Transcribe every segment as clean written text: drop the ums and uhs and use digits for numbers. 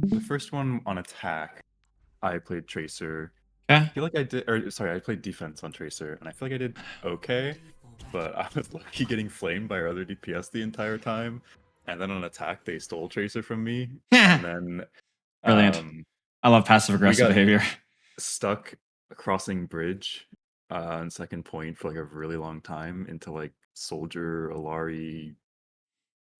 The first one on attack, I played Tracer. I Yeah. feel like I did, or sorry, I played defense on Tracer, and I feel like I did okay, but I was lucky getting flamed by our other DPS the entire time. And then on attack, they stole Tracer from me, and then Brilliant. um, I love passive we aggressive got behavior. stuck crossing bridge on second point for like a really long time into like Soldier, Alari,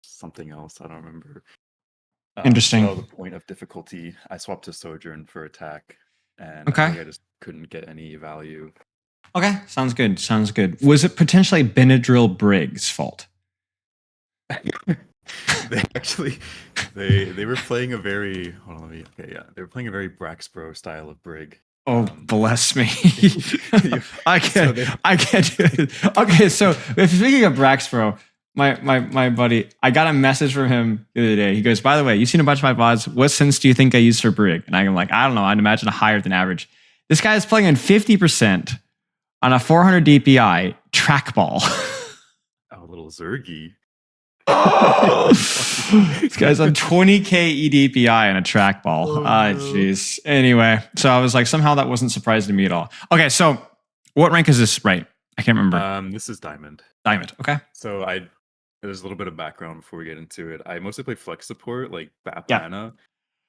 something else. I don't remember. So that Interesting. was the point of difficulty. I swapped to Sojourn for attack, and I feel Okay. like I just couldn't get any value. Okay. Sounds good. Sounds good. Was it potentially Benadryl Briggs' fault? They actually they were playing a very hold on, let me okay, yeah. They were playing a very Braxbro style of Brig. Oh, bless me. You- I so can't. they I can't do it. Okay, so if speaking of Braxbro, my buddy, I got a message from him the other day. He goes, "By the way, you've seen a bunch of my VODs. What sense do you think I use for Brig?" And I'm like, "I don't know. I'd imagine a higher than average." This guy is playing in 50% on a 400 DPI trackball. oh, little Zergy. This guy's on 20k EDPI and a trackball. Oh, Ah, no. jeez. Anyway, so I was like, somehow that wasn't surprising to me at all. Okay, so what rank is this? Right, I can't remember. This is Diamond. Diamond. Okay. So there's a little bit of background before we get into it. I mostly play flex support, like BAP Yeah. mana.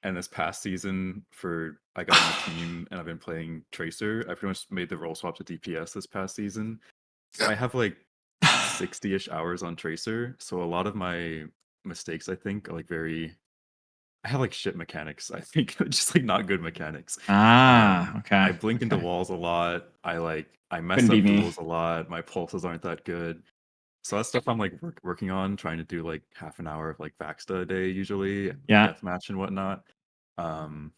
And this past season, I got on the team and I've been playing Tracer. I pretty much made the role swap to DPS this past season. So I have like 60-ish hours on Tracer. So a lot of my mistakes, I think, are like I have like shit mechanics. I think just like not good mechanics. Okay. I blink into Okay. walls a lot. I mess Couldn't be up me. duels a lot. My pulses aren't that good. So that's stuff I'm like working on, trying to do like half an hour of like Vaxta a day usually, Yeah. deathmatch and whatnot. Um,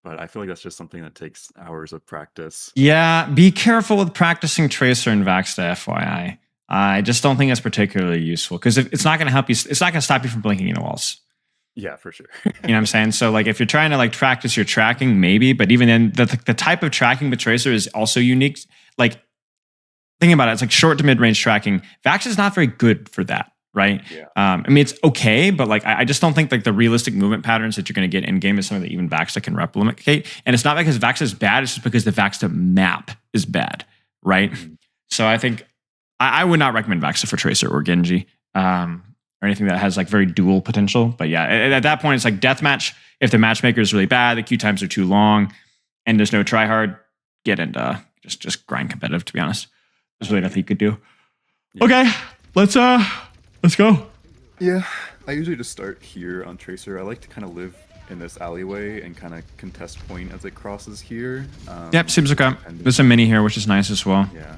but I feel like that's just something that takes hours of practice. Yeah. Be careful with practicing Tracer and Vaxta, FYI. I just don't think it's particularly useful because it's not going to help you. It's not going to stop you from blinking into walls. Yeah, for sure. You know what I'm saying? So like if you're trying to like practice your tracking, maybe, but even then the type of tracking with Tracer is also unique. Like thinking about it, it's like short to mid-range tracking. Vax is not very good for that, right? Yeah. I mean, it's okay, but like I just don't think like the realistic movement patterns that you're going to get in game is something that even Vax can replicate. And it's not because Vax is bad; it's just because the Vax map is bad, right? Mhm. So I think I would not recommend Vax for Tracer or Genji. Or anything that has like very dual potential. But yeah, at that point, it's like deathmatch. If the matchmaker is really bad, the queue times are too long, and there's no try hard, get into just grind competitive. To be honest, there's really nothing you could do. Yeah. Okay, let's go. Yeah, I usually just start here on Tracer. I like to kind of live in this alleyway and kind of contest point as it crosses here. Yep, seems okay. There's a mini here, which is nice as well. Yeah.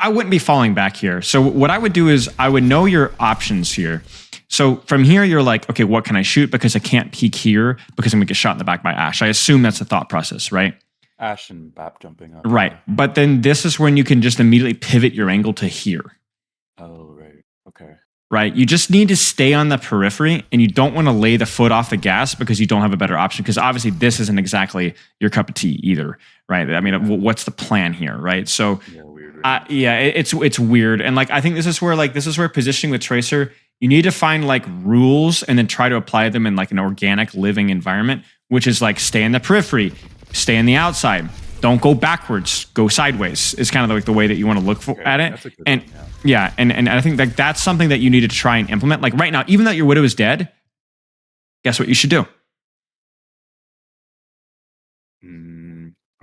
I wouldn't be falling back here. So what I would do is I would know your options here. So from here, you're like, okay, what can I shoot? Because I can't peek here because I'm gonna get shot in the back by Ashe. I assume that's the thought process, right? Ashe and BAP jumping up. Right. But then this is when you can just immediately pivot your angle to here. Oh, right. Okay. Right. You just need to stay on the periphery and you don't want to lay the foot off the gas because you don't have a better option. Because obviously this isn't exactly your cup of tea either. Right. I mean, what's the plan here? Right. So Yeah, weird. yeah, it's weird. And like I think this is where positioning with Tracer, you need to find like rules and then try to apply them in like an organic living environment, which is like stay in the periphery, stay on the outside. Don't go backwards, go sideways. Is kind of like the way that you want to look at it. That's a good And one, yeah, and I think like that's something that you need to try and implement. Like right now, even though your widow is dead, guess what you should do? I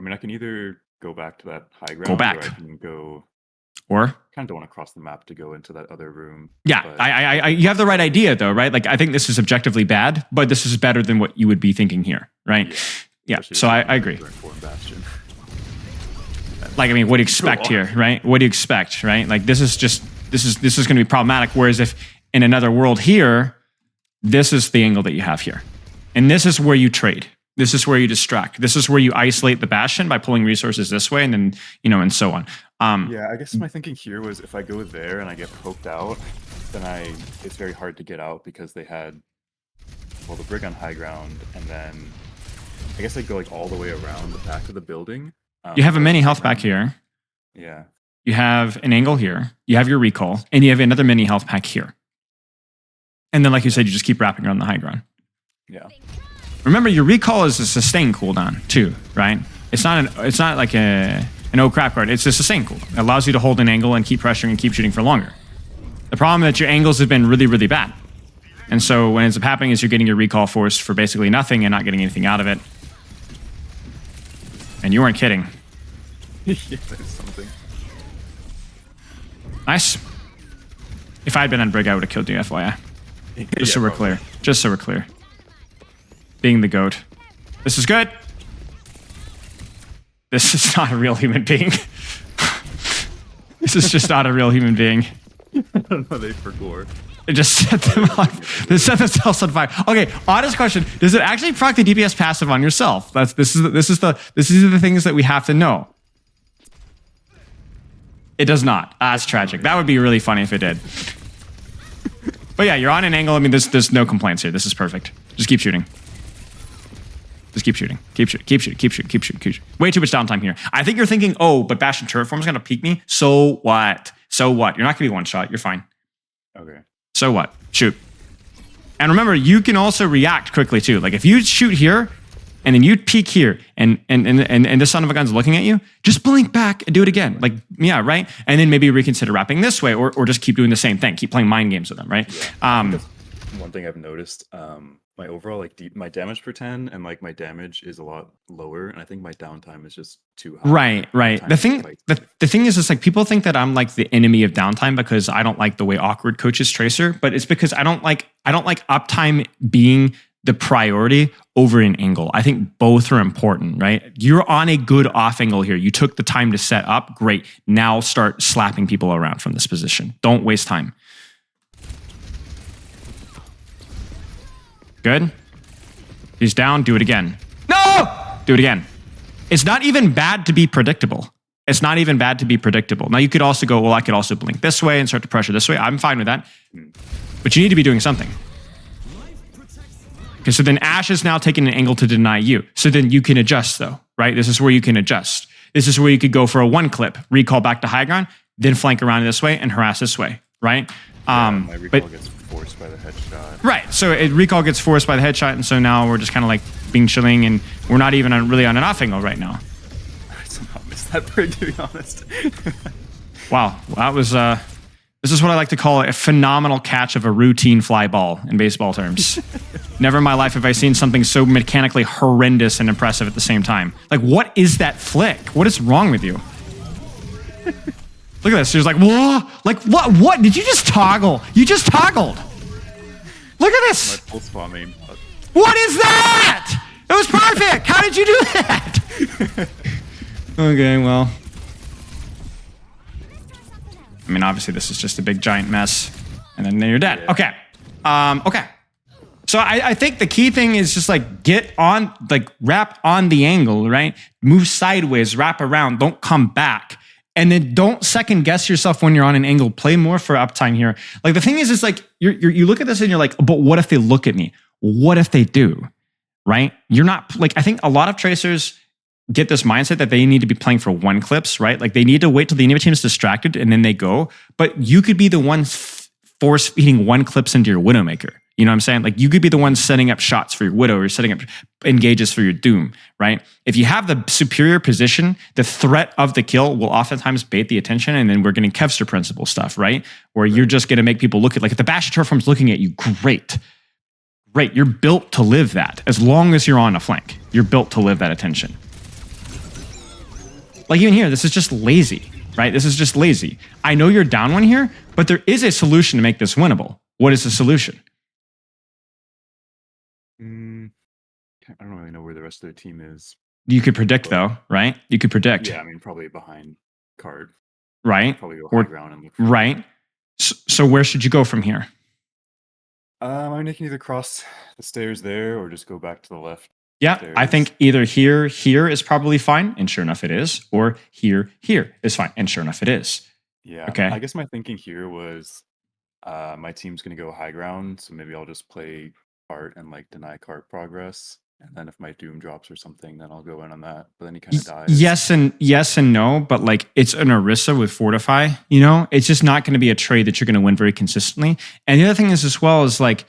mean, I can either go back to that high ground, Go back. or I can go. Or Kind of don't want to cross the map to go into that other room. yeah, but- you have the right idea though, right? Like I think this is objectively bad, but this is better than what you would be thinking here, right? Yeah. especially So if I you're agree. going for Bastion. Like I mean, what do you expect here, right? What do you expect, right? Like this is going to be problematic. Whereas if in another world here, this is the angle that you have here, and this is where you trade. This is where you distract. This is where you isolate the Bastion by pulling resources this way, and then and so on. Yeah, I guess my thinking here was if I go there and I get poked out, then it's very hard to get out because they had the Brig on high ground, and then I guess I go like all the way around the back of the building. You have a mini health back here. Yeah. you have an angle here, you have your recall, and you have another mini health pack here. And then, like you said, you just keep wrapping around the high ground. Yeah. Remember, your recall is a sustain cooldown too, right? It's not like an oh crap card. It's a sustain cooldown. It allows you to hold an angle and keep pressuring and keep shooting for longer. The problem is that your angles have been really, really bad. And so what ends up happening is you're getting your recall forced for basically nothing and not getting anything out of it. And you weren't kidding. Yeah, that's something. Nice. If I had been on Brig, I would have killed you, FYI. Just so we're clear. Just so we're clear. Being the GOAT. This is good. This is not a real human being. This is just not a real human being. I don't know, they forgot. They just set them on. They set themselves on fire. Okay, honest question: does it actually proc the DPS passive on yourself? This is the things that we have to know. It does not. That's tragic. That would be really funny if it did. But yeah, you're on an angle. I mean, there's no complaints here. This is perfect. Just keep shooting. Just keep shooting. Keep shooting. Keep shooting. Keep shooting. Keep shooting. Keep shooting. Way too much downtime here. I think you're thinking, oh, but Bastion turret form's gonna peek me. So what? So what? You're not gonna be one shot. You're fine. Okay. So what? Shoot. And remember, you can also react quickly too. Like if you shoot here, and then you peek here, and this son of a gun's looking at you, just blink back and do it again. Like, yeah, right? And then maybe reconsider wrapping this way, or just keep doing the same thing. Keep playing mind games with them, right? Yeah. One thing I've noticed, my overall my damage per 10 and like my damage is a lot lower, and I think my downtime is just too high. Right. The thing is like people think that I'm like the enemy of downtime because I don't like the way Awkward coaches Tracer, but it's because I don't like uptime being the priority over an angle. I think both are important, right? You're on a good off angle here. You took the time to set up. Great. Now start slapping people around from this position. Don't waste time. Good. He's down. Do it again. No! Do it again. It's not even bad to be predictable. It's not even bad to be predictable. Now you could also go, well, I could also blink this way and start to pressure this way. I'm fine with that. But you need to be doing something. Okay, so then Ash is now taking an angle to deny you. So then you can adjust though, right? This is where you can adjust. This is where you could go for a one clip, recall back to high ground, then flank around this way and harass this way, right? My recall gets forced by the headshot. Right, so recall gets forced by the headshot, and so now we're just kind of like being chilling, and we're not even really on an off angle right now. I somehow missed that break, to be honest. Wow, that was this is what I like to call a phenomenal catch of a routine fly ball in baseball terms. Never in my life have I seen something so mechanically horrendous and impressive at the same time. Like, what is that flick? What is wrong with you? Look at this. She was like, whoa! Like, what? What? Did you just toggle? You just toggled. Look at this. My full spawn main. What is that? It was perfect. How did you do that? Okay, well. I mean, obviously, this is just a big giant mess. And then you're dead. Yeah. Okay. Okay. So I think the key thing is just like get on, like wrap on the angle, right? Move sideways, wrap around, don't come back. And then don't second guess yourself when you're on an angle. Play more for uptime here. Like the thing is like you look at this and you're like, but what if they look at me? What if they do? Right? You're not like, I think a lot of tracers get this mindset that they need to be playing for one clips, right? Like they need to wait till the enemy team is distracted and then they go. But you could be the one force feeding one clips into your Widowmaker. You know what I'm saying? Like you could be the one setting up shots for your Widow or setting up engages for your Doom, right? If you have the superior position, the threat of the kill will oftentimes bait the attention, and then we're getting Kevster principle stuff, right? Where you're just going to make people look at, like if the Bastion Turretform's looking at you, great. Great, you're built to live that. As long as you're on a flank, you're built to live that attention. Like even here, this is just lazy, right? This is just lazy. I know you're down one here, but there is a solution to make this winnable. What is the solution? I don't really know where the rest of the team is. You could predict though, right? You could predict. Yeah, I mean, probably behind card. Right. Probably go high ground and look for right. So where should you go from here? I mean, you can either cross the stairs there or just go back to the left. Yeah, stairs. I think either here is probably fine, and sure enough it is, or here is fine, and sure enough it is. Yeah. Okay. I guess my thinking here was my team's going to go high ground, so maybe I'll just play cart and like deny cart progress. And then if my Doom drops or something, then I'll go in on that. But then he kind of dies. Yes and no, but like it's an Orisa with Fortify, you know? It's just not going to be a trade that you're going to win very consistently. And the other thing is as well is like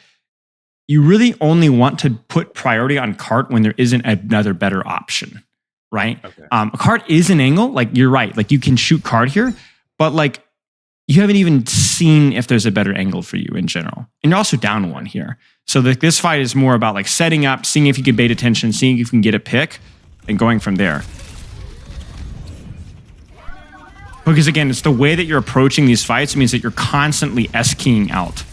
you really only want to put priority on cart when there isn't another better option, right? Okay. A cart is an angle, like you're right. Like you can shoot cart here, but like you haven't even seen if there's a better angle for you in general. And you're also down one here. So this fight is more about like setting up, seeing if you can bait attention, seeing if you can get a pick, and going from there. Because again, it's the way that you're approaching these fights means that you're constantly S-keying out.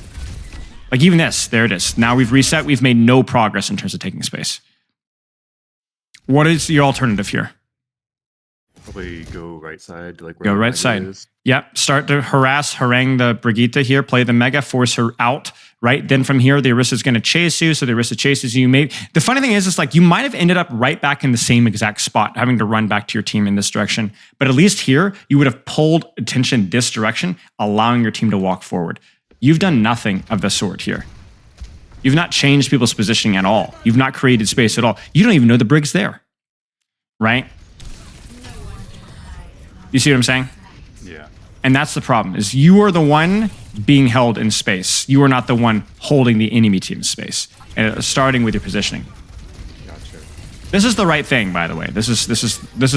Like even this, there it is. Now we've reset, we've made no progress in terms of taking space. What is your alternative here? Probably go right side. Like where Go the right Mega side. is. Yep. Start to harangue the Brigitte here. Play the Mega, force her out. Right. Then from here, the Orisa is going to chase you. So the Orisa chases you. Maybe the funny thing is like you might have ended up right back in the same exact spot, having to run back to your team in this direction. But at least here, you would have pulled attention this direction, allowing your team to walk forward. You've done nothing of the sort here. You've not changed people's positioning at all. You've not created space at all. You don't even know the Brig's there. Right? You see what I'm saying? Yeah. And that's the problem, is you are the one being held in space. You are not the one holding the enemy team's space. And starting with your positioning. Gotcha. This is the right thing, by the way. This is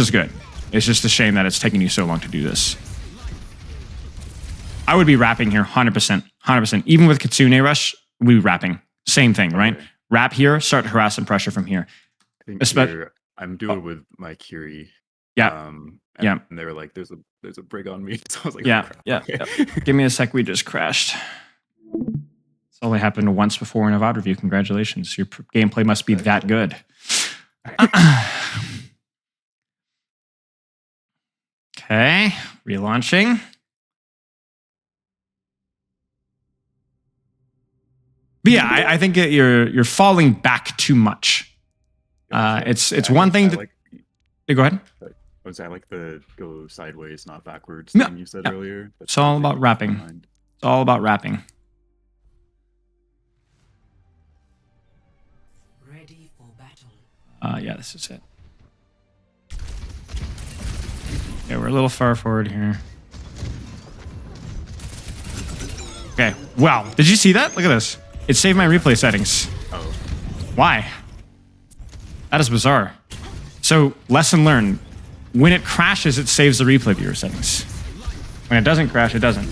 good. It's just a shame that it's taking you so long to do this. I would be wrapping here 100%. 100%. Even with Kitsune Rush, we'd be wrapping. Same thing, right? Okay. Wrap here, start to harass and pressure from here. I think here, I'm doing with my Curie. Yeah. And they were like, "There's a Brig on me." So I was like, Yeah, "Oh, crap." yeah, Okay. yeah. Give me a sec. We just crashed. It's only happened once before in a VOD review. Congratulations. Your gameplay must be that good. Okay, relaunching. But yeah, I think that you're falling back too much. It's one thing to. Yeah, go ahead. Was that like the go sideways, not backwards No, thing you said no. earlier? It's all about wrapping. It's all about wrapping. Ready for battle. Yeah, this is it. Okay, we're a little far forward here. Okay, wow. Did you see that? Look at this. It saved my replay settings. Oh, Why? That is bizarre. So, lesson learned. When it crashes, it saves the replay viewer settings. When it doesn't crash, it doesn't.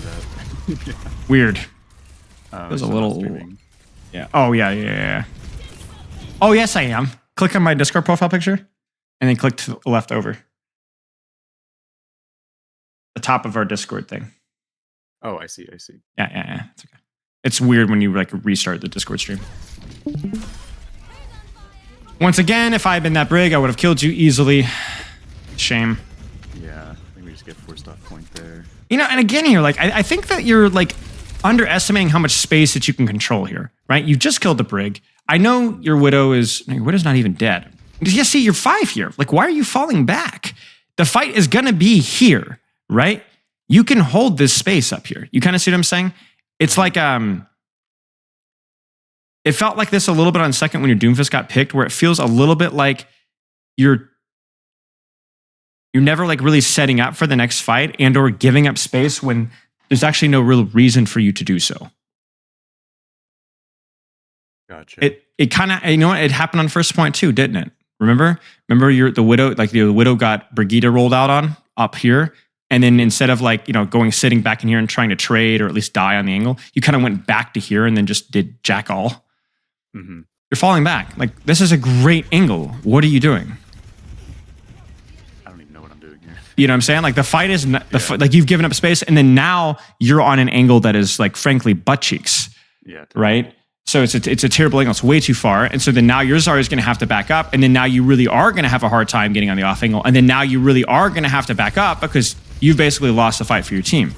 Weird. There's a little... Yeah. Oh, yeah. Oh, yes, I am. Click on my Discord profile picture, and then click to the left over. The top of our Discord thing. Oh, I see. Yeah. It's okay. It's weird when you like restart the Discord stream. Once again, if I had been that Brig, I would have killed you easily. Shame. Yeah, I think we just get forced off point there. You know, and again here, like I think that you're like underestimating how much space that you can control here, right? You just killed the Brig. I know your Widow's not even dead. Yeah, see, you're 5 here. Like, why are you falling back? The fight is gonna be here, right? You can hold this space up here. You kind of see what I'm saying? It's like it felt like this a little bit on second when your Doomfist got picked, where it feels a little bit like you're never like really setting up for the next fight and or giving up space when there's actually no real reason for you to do so. Gotcha. It kind of, you know what, it happened on first point too, didn't it? Remember the Widow, like the Widow got Brigitte rolled out on up here. And then instead of like, sitting back in here and trying to trade or at least die on the angle, you kind of went back to here and then just did jack all. Mm-hmm. You're falling back. Like, this is a great angle. What are you doing? I don't even know what I'm doing here. You know what I'm saying? Like the fight is like you've given up space, and then now you're on an angle that is like frankly butt cheeks. Yeah. Right. So it's a terrible angle. It's way too far, and so then now your Zarya is going to have to back up, and then now you really are going to have a hard time getting on the off angle, and then now you really are going to have to back up because you've basically lost the fight for your team.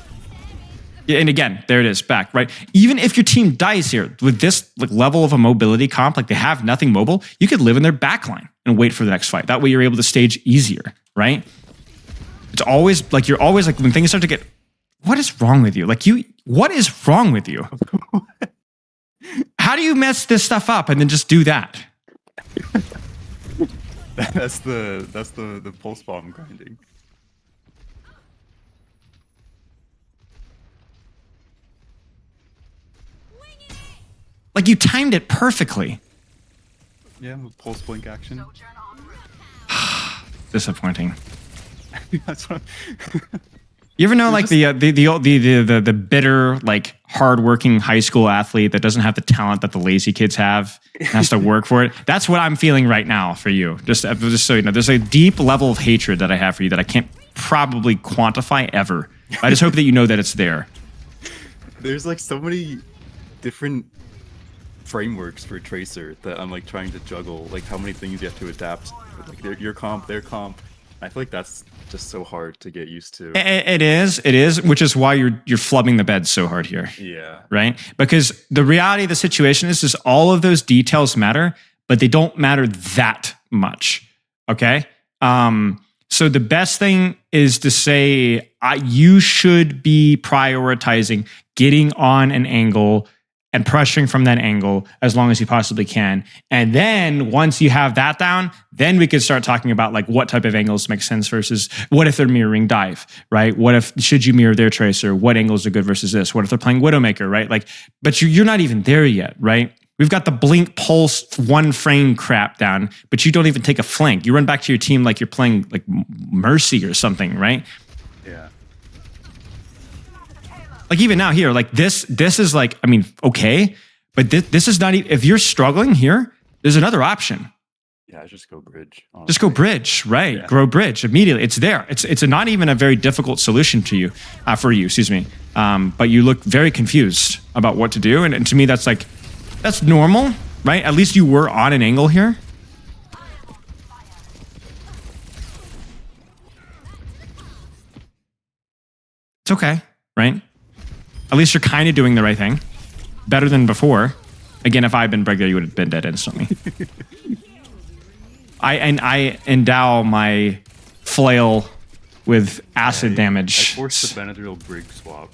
And again, there it is, back, right? Even if your team dies here with this like level of a mobility comp, like they have nothing mobile, you could live in their backline and wait for the next fight. That way you're able to stage easier, right? It's always like you're always like when things start to get, what is wrong with you? What is wrong with you? How do you mess this stuff up and then just do that? That's the pulse bomb grinding. Like you timed it perfectly. Yeah, with pulse blink action. Disappointing. That's what. You ever know, like the bitter, like hardworking high school athlete that doesn't have the talent that the lazy kids have, and has to work for it? That's what I'm feeling right now for you. Just so you know, there's a deep level of hatred that I have for you that I can't probably quantify ever. I just hope that you know that it's there. There's like so many different frameworks for Tracer that I'm like trying to juggle. Like how many things you have to adapt. Like your comp, their comp. I feel like that's just so hard to get used to. It is, which is why you're flubbing the bed so hard here. Yeah. Right? Because the reality of the situation is all of those details matter, but they don't matter that much. Okay? So the best thing is to say you should be prioritizing getting on an angle and pressuring from that angle as long as you possibly can. And then once you have that down, then we could start talking about like what type of angles make sense versus what if they're mirroring dive, right? What if, should you mirror their tracer? What angles are good versus this? What if they're playing Widowmaker, right? Like, but you're not even there yet, right? We've got the blink pulse one frame crap down, but you don't even take a flank. You run back to your team like you're playing like Mercy or something, right? Yeah. Like even now here, like this is like, I mean, okay, but this is not even, if you're struggling here, there's another option. Yeah, just go bridge. Honestly. Just go bridge, right? Yeah. Grow bridge immediately. It's there. It's not even a very difficult solution to you, for you, excuse me. But you look very confused about what to do. And to me, that's like, that's normal, right? At least you were on an angle here. It's okay, right? At least you're kind of doing the right thing. Better than before. Again, if I had been Brig there, you would have been dead instantly. I endow my flail with acid damage. I forced the Benadryl Brig swap.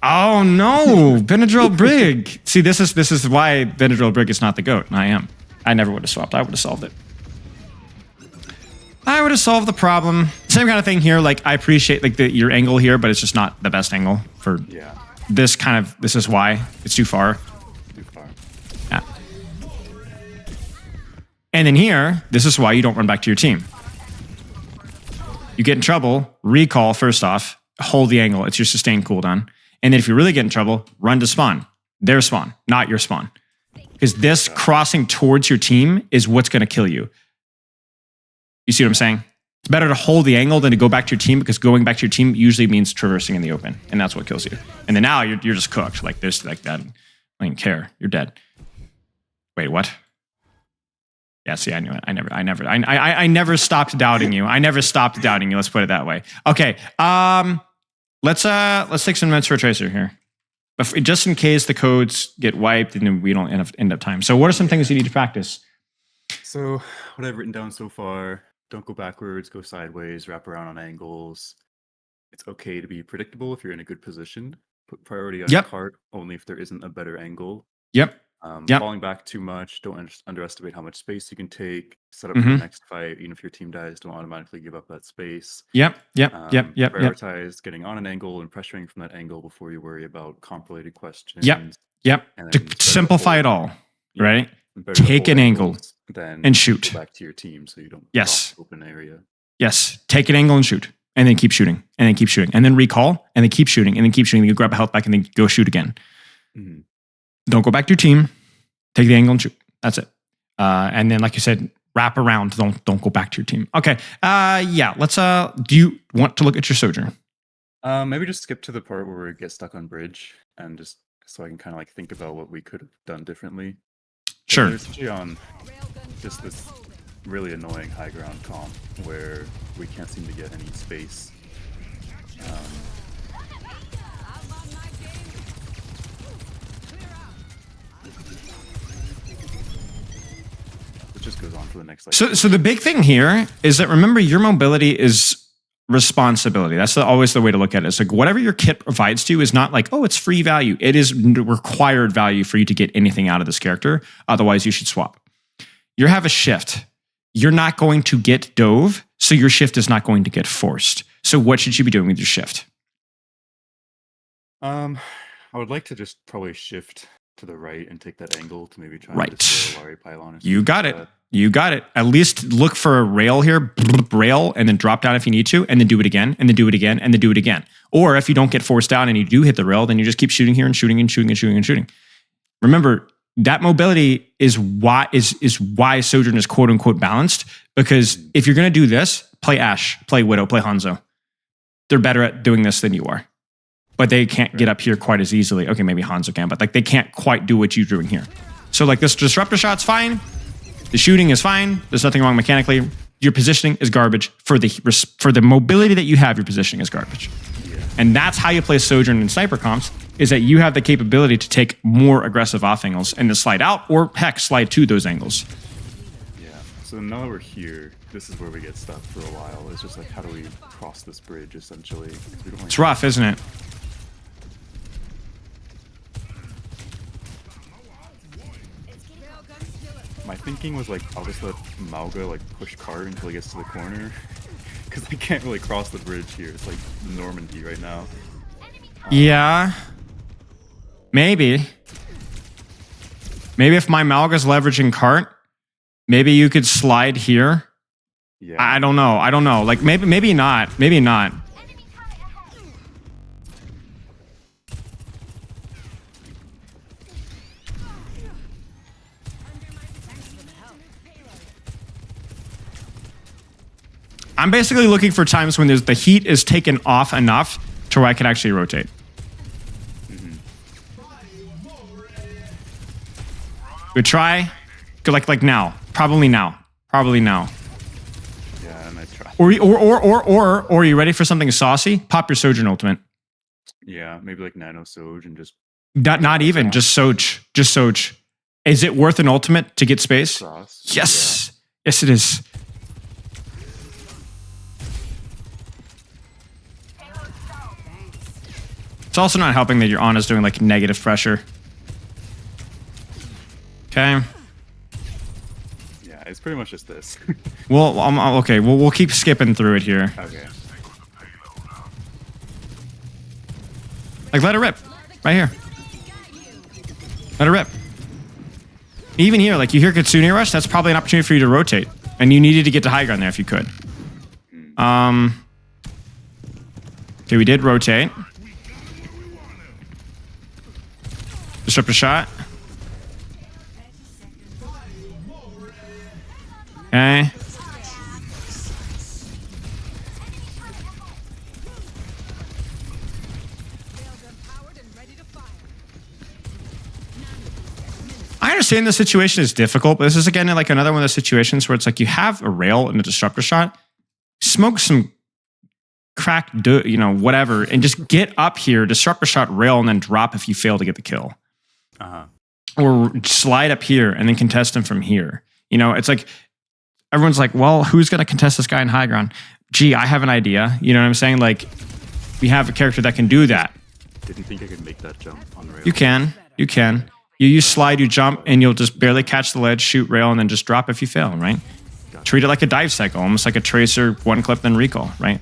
Oh no, Benadryl Brig. See, this is why Benadryl Brig is not the GOAT, and I am. I never would have swapped. I would have solved it. I would have solved the problem. Same kind of thing here. Like I appreciate like your angle here, but it's just not the best angle for this kind of. This is why it's too far. Too far. Yeah. And then here, this is why you don't run back to your team. You get in trouble, recall first off, hold the angle. It's your sustained cooldown. And then if you really get in trouble, run to spawn. Their spawn, not your spawn. Because this crossing towards your team is what's going to kill you. You see what I'm saying? It's better to hold the angle than to go back to your team, because going back to your team usually means traversing in the open. And that's what kills you. And then now you're just cooked. Like there's like that. I don't even care. You're dead. Wait, what? Yeah, see, I knew it. I never stopped doubting you. I never stopped doubting you. Let's put it that way. Okay. Let's take some minutes for a tracer here. But just in case the codes get wiped and we don't end up time. So what are some things you need to practice? So what I've written down so far: don't go backwards, go sideways, wrap around on angles. It's okay to be predictable if you're in a good position. Put priority on your cart only if there isn't a better angle. Falling back too much. Don't underestimate how much space you can take. Set up for the next fight. Even if your team dies, don't automatically give up that space. Prioritize getting on an angle and pressuring from that angle before you worry about comp-related questions. And to simplify it all, right? Take an angle and shoot. Go back to your team so you don't cross open area. Yes. Take an angle and shoot. And then keep shooting. And then keep shooting. And then recall. And then keep shooting. And then keep shooting. Then you grab a health back and then go shoot again. Mm-hmm. Don't go back to your team. Take the angle and shoot. That's it. And then, like you said, wrap around. Don't go back to your team. Okay. Let's. Do you want to look at your Sojourn? Maybe just skip to the part where we get stuck on bridge, and just so I can kind of like think about what we could have done differently. Sure. There's actually on just this really annoying high ground comp where we can't seem to get any space. It just goes on for the next. Like, so the big thing here is that, remember, your mobility is responsibility. That's always the way to look at it. It's like whatever your kit provides to you is not like, oh, it's free value. It is required value for you to get anything out of this character. Otherwise, you should swap. You have a shift. you're not going to get dove, so your shift is not going to get forced. So what should you be doing with your shift? I would like to just probably shift to the right and take that angle to maybe try Right. and destroy a Lari pylon. You got it. You got it. At least look for a rail here, rail, and then drop down if you need to, and then do it again, and then do it again, and then do it again. Or if you don't get forced down and you do hit the rail, then you just keep shooting here and shooting and shooting and shooting and shooting. Remember, that mobility is why Sojourn is quote unquote balanced, because if you're going to do this, play Ashe, play Widow, play Hanzo. They're better at doing this than you are. But they can't get up here quite as easily. Okay, maybe Hanzo can, but like they can't quite do what you're doing here. So like this disruptor shot's fine. The shooting is fine. There's nothing wrong mechanically. Your positioning is garbage. For the mobility that you have, your positioning is garbage. Yeah. And that's how you play Sojourn in sniper comps, is that you have the capability to take more aggressive off angles and then slide out, or heck, slide to those angles. Yeah. So now that we're here, this is where we get stuck for a while. It's just like, how do we cross this bridge, essentially? 'Cause we don't It's rough, isn't it? My thinking was like, I'll just let Mauga like push cart until he gets to the corner, because they can't really cross the bridge here. It's like Normandy right now. Yeah. Maybe. Maybe if my Malga's leveraging cart, maybe you could slide here. Yeah. I don't know. Like maybe not. Maybe not. I'm basically looking for times when the heat is taken off enough to where I can actually rotate. Good try. Good, like now. Probably now. Yeah, and I try. Or are you ready for something saucy? Pop your Sojourn ultimate. Yeah, maybe like Nano Soj and just Not even. Just Soj. Just Soj. Is it worth an ultimate to get space? cross. Yes. Yes, it is. It's also not helping that your Ana's doing like negative pressure. Okay. Yeah, it's pretty much just this. Well, okay. We'll keep skipping through it here. Okay. Like, let it rip. Right here. Let it rip. Even here, like, you hear Kitsune Rush, that's probably an opportunity for you to rotate. And you needed to get to high ground there if you could. Okay, we did rotate. Disruptor shot. Okay. I understand the situation is difficult, but this is again like another one of those situations where it's like you have a rail and a disruptor shot, smoke some crack, whatever, and just get up here, disruptor shot, rail, and then drop if you fail to get the kill. Or slide up here and then contest him from here. It's like everyone's like, well, who's going to contest this guy in high ground? Gee, I have an idea. You know what I'm saying? Like, we have a character that can do that. Didn't think I could make that jump on the rail. You can. You use slide, you jump, and you'll just barely catch the ledge, shoot rail, and then just drop if you fail, right? Gotcha. Treat it like a dive cycle, almost like a tracer, one clip, then recall, right?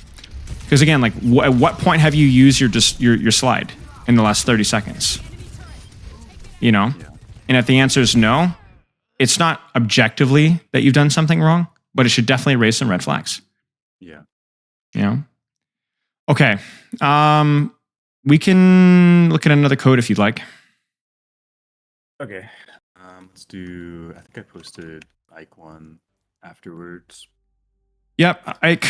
Because again, like, at what point have you used your slide in the last 30 seconds? Yeah. And if the answer is no, it's not objectively that you've done something wrong, but it should definitely raise some red flags. Yeah. Okay. We can look at another code if you'd like. Okay. Let's do. I think I posted Ike one afterwards. Yep. Ike.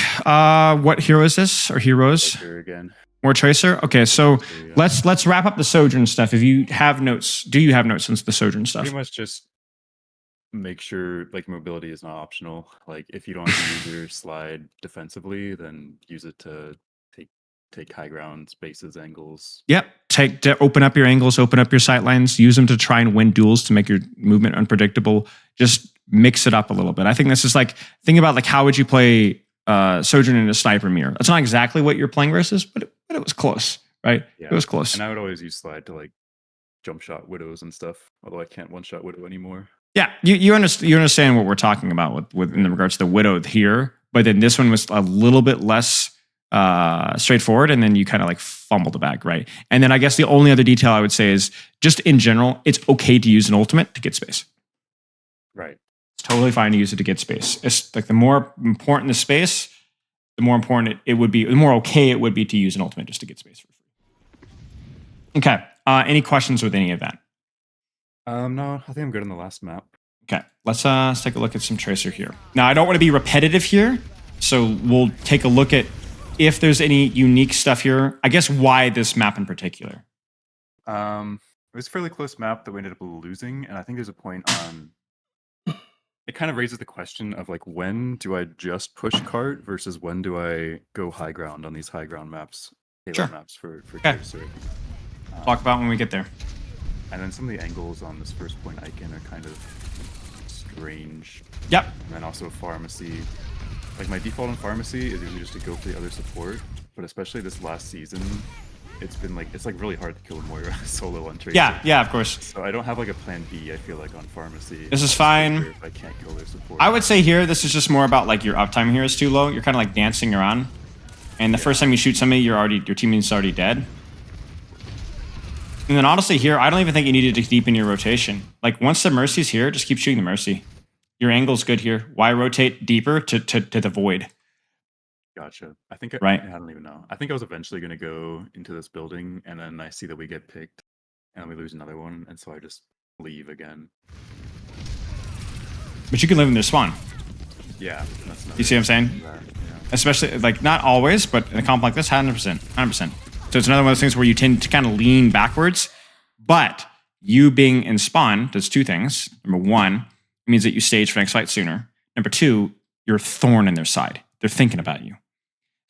What hero is this? Or heroes? Here again. More Tracer? Okay, so let's wrap up the Sojourn stuff. If you have notes, do you have notes since the Sojourn stuff? Pretty much just make sure like mobility is not optional. Like if you don't have to use your slide defensively, then use it to take high ground spaces, angles. Yep. Open up your angles, open up your sight lines, use them to try and win duels to make your movement unpredictable. Just mix it up a little bit. I think this is like, think about like how would you play Sojourn in a sniper mirror? That's not exactly what you're playing versus, but it was close, right? Yeah. It was close. And I would always use slide to like jump shot widows and stuff, although I can't one shot widow anymore. Yeah, you understand what we're talking about with in regards to the Widow here, but then this one was a little bit less straightforward, and then you kind of like fumbled the bag, right? And then I guess the only other detail I would say is just in general, it's okay to use an ultimate to get space. Right. It's totally fine to use it to get space. It's like the more important the space, the more important it would be, the more okay it would be to use an ultimate just to get space for free. Okay. Any questions with any of that? No, I think I'm good on the last map. Okay, let's take a look at some Tracer here. Now, I don't want to be repetitive here, so we'll take a look at if there's any unique stuff here. I guess why this map in particular? It was a fairly close map that we ended up losing, and I think there's a point on... It kind of raises the question of like, when do I just push cart versus when do I go high ground on these high ground maps, Sure. maps for Okay. Tracer. Talk about when we get there. And then some of the angles on this first point Icon are kind of strange. Yep. And then also Pharmacy. Like my default in Pharmacy is usually just to go for the other support, but especially this last season, it's like really hard to kill Moira solo on Tracer. Yeah, of course. So I don't have like a plan B, I feel like, on Pharmacy. This is fine. If I can't kill their support. I would say here, this is just more about like your uptime here is too low. You're kind of like dancing around. And the first time you shoot somebody, your teammate's already dead. And then honestly here, I don't even think you needed to deepen your rotation. Like once the Mercy's here, just keep shooting the Mercy. Your angle's good here. Why rotate deeper to the void? Gotcha. I don't even know. I think I was eventually going to go into this building, and then I see that we get picked, and then we lose another one, and so I just leave again. But you can live in their spawn. Yeah. That's You see what I'm saying? yeah. Especially, like, not always, but in a comp like this, 100%. 100%. So it's another one of those things where you tend to kind of lean backwards, but you being in spawn does two things. Number one, it means that you stage for next fight sooner. Number two, you're a thorn in their side. They're thinking about you.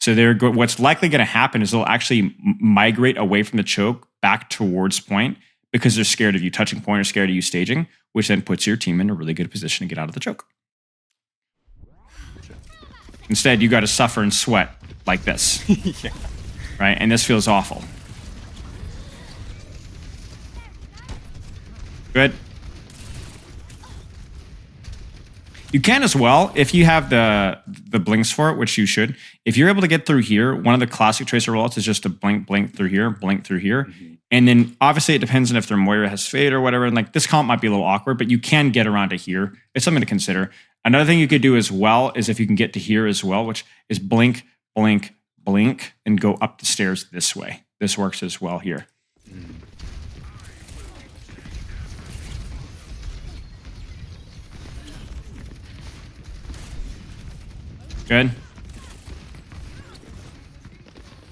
So what's likely going to happen is they'll actually migrate away from the choke back towards point because they're scared of you touching point or scared of you staging, which then puts your team in a really good position to get out of the choke. Instead, you got to suffer and sweat like this. Yeah. Right? And this feels awful. Good. You can as well, if you have the blinks for it, which you should. If you're able to get through here, one of the classic Tracer rollouts is just to blink through here, blink through here. Mm-hmm. And then obviously it depends on if their Moira has fade or whatever. And like this comp might be a little awkward, but you can get around to here. It's something to consider. Another thing you could do as well is if you can get to here as well, which is blink, blink, blink, and go up the stairs this way. This works as well here. Mm. Good.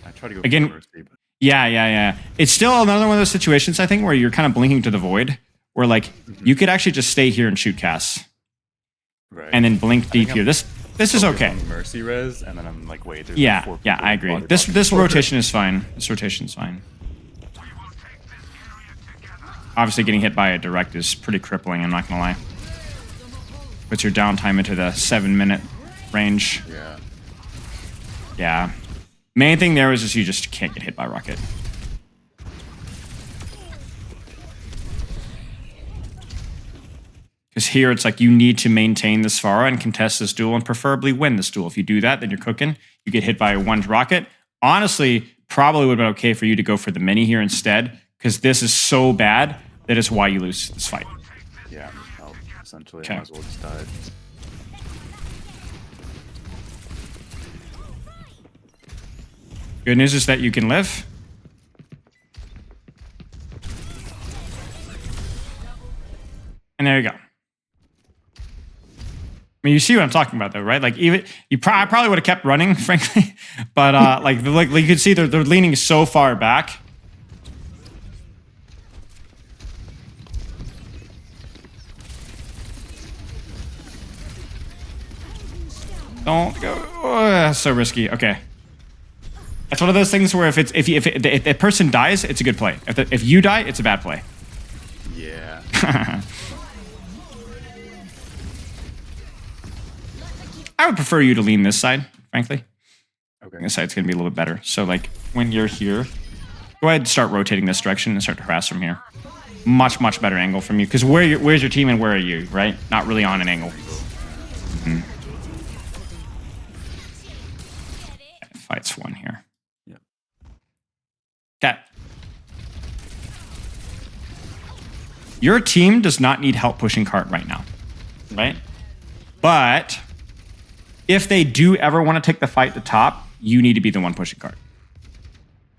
I try to go again. Mercy, but... Yeah. It's still another one of those situations, I think, where you're kind of blinking to the void, where like you could actually just stay here and shoot casts, right? And then blink deep here. This is okay. Mercy res, and then I'm like, wait. Yeah, I agree. This rotation is fine. This rotation is fine. Obviously, getting hit by a direct is pretty crippling. I'm not gonna lie. Puts your downtime into the 7-minute range. Yeah. Main thing there is just you just can't get hit by rocket. Because here it's like you need to maintain this Pharah and contest this duel and preferably win this duel. If you do that, then you're cooking. You get hit by one rocket. Honestly, probably would have been okay for you to go for the mini here instead, because this is so bad that it's why you lose this fight. Yeah, essentially, okay. I might as well just die. Good news is that you can live. And there you go. I mean, you see what I'm talking about, though, right? Like, even I probably would have kept running, frankly, but like you can see, they're leaning so far back. Don't go. Oh, that's so risky. Okay. It's one of those things where if a person dies, it's a good play. If you die, it's a bad play. Yeah. I would prefer you to lean this side, frankly. Okay. This side's gonna be a little bit better. So like when you're here, go ahead and start rotating this direction and start to harass from here. Much better angle from you. Because where's your team and where are you, right? Not really on an angle. Mm-hmm. Okay, fights one here. Yeah. Okay. Your team does not need help pushing cart right now, right? But if they do ever want to take the fight to top, you need to be the one pushing cart.